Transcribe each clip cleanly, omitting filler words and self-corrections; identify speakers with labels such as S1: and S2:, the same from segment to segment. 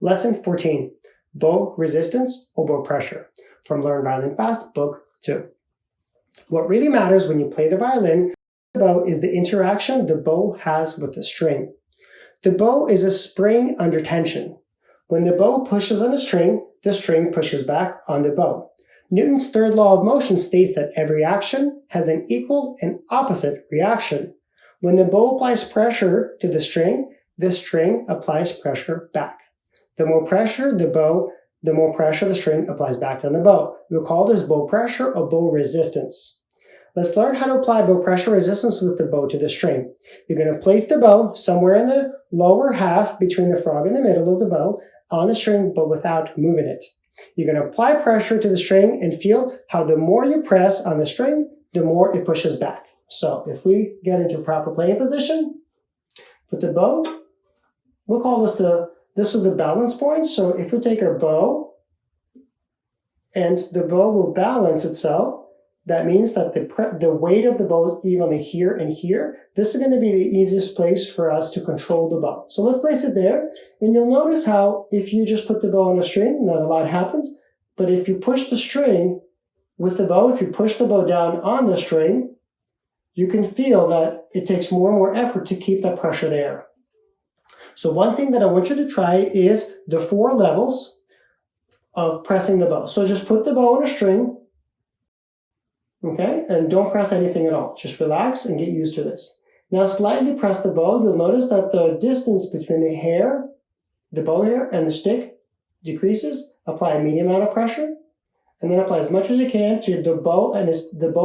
S1: Lesson 14, Bow Resistance or Bow Pressure, from Learn Violin Fast, Book 2. What really matters when you play the violin bow is the interaction the bow has with the string. The bow is a spring under tension. When the bow pushes on the string pushes back on the bow. Newton's third law of motion states that every action has an equal and opposite reaction. When the bow applies pressure to the string applies pressure back. The more pressure the string applies back on the bow. We'll call this bow pressure or bow resistance. Let's learn how to apply bow pressure resistance with the bow to the string. You're going to place the bow somewhere in the lower half between the frog and the middle of the bow on the string, but without moving it. You're going to apply pressure to the string and feel how the more you press on the string, the more it pushes back. So if we get into proper playing position, put the bow, we'll call this this is the balance point. So if we take our bow and the bow will balance itself, that means that the weight of the bow is evenly here and here. This is going to be the easiest place for us to control the bow. So let's place it there. And you'll notice how if you just put the bow on a string, not a lot happens. But if you push the string with the bow, if you push the bow down on the string, you can feel that it takes more and more effort to keep that pressure there. So one thing that I want you to try is the 4 levels of pressing the bow. So just put the bow on a string. Okay, and don't press anything at all. Just relax and get used to this. Now slightly press the bow. You'll notice that the distance between the bow hair and the stick decreases. Apply a medium amount of pressure, and then apply as much as you can to the bow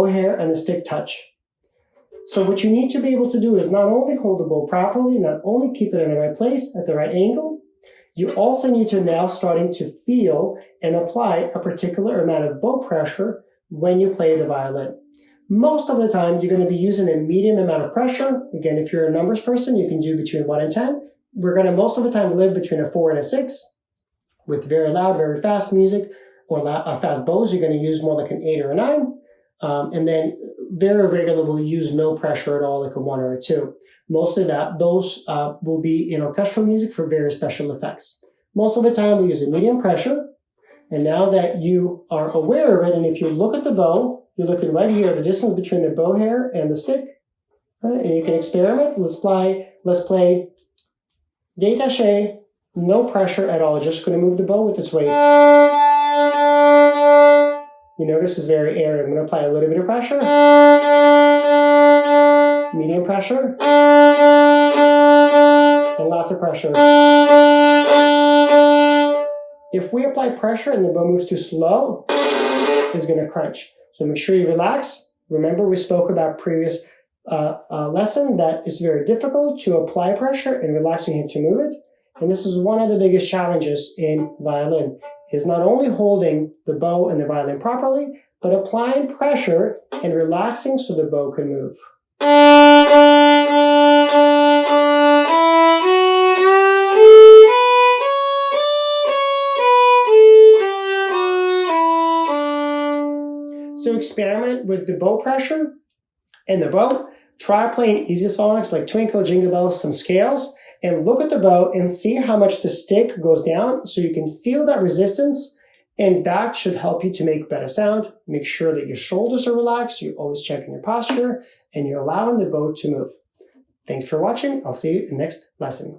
S1: hair and the stick touch. So what you need to be able to do is not only hold the bow properly, not only keep it in the right place at the right angle, you also need to now starting to feel and apply a particular amount of bow pressure when you play the violin. Most of the time, you're going to be using a medium amount of pressure. Again, if you're a numbers person, you can do between 1 and 10. We're going to most of the time live between a 4 and a 6. With very loud, very fast music or fast bows, you're going to use more like an 8 or a 9. And then very regularly, we'll use no pressure at all, like a 1 or a 2. Mostly those will be in orchestral music for very special effects. Most of the time, we use a medium pressure. And now that you are aware of it, and if you look at the bow, you're looking right here, the distance between the bow hair and the stick, right? And you can experiment. Let's play détaché, no pressure at all. Just going to move the bow with its weight. You notice it's very airy. I'm going to apply a little bit of pressure, medium pressure, and lots of pressure. If we apply pressure and the bow moves too slow, it's going to crunch. So make sure you relax. Remember, we spoke about previous lesson that it's very difficult to apply pressure and relax your hand to move it. And this is one of the biggest challenges in violin, is not only holding the bow and the violin properly, but applying pressure and relaxing so the bow can move. So experiment with the bow pressure and the bow. Try playing easy songs like Twinkle, Jingle Bells, some scales, and look at the bow and see how much the stick goes down so you can feel that resistance, and that should help you to make better sound. Make sure that your shoulders are relaxed, you're always checking your posture, and you're allowing the bow to move. Thanks for watching. I'll see you in the next lesson.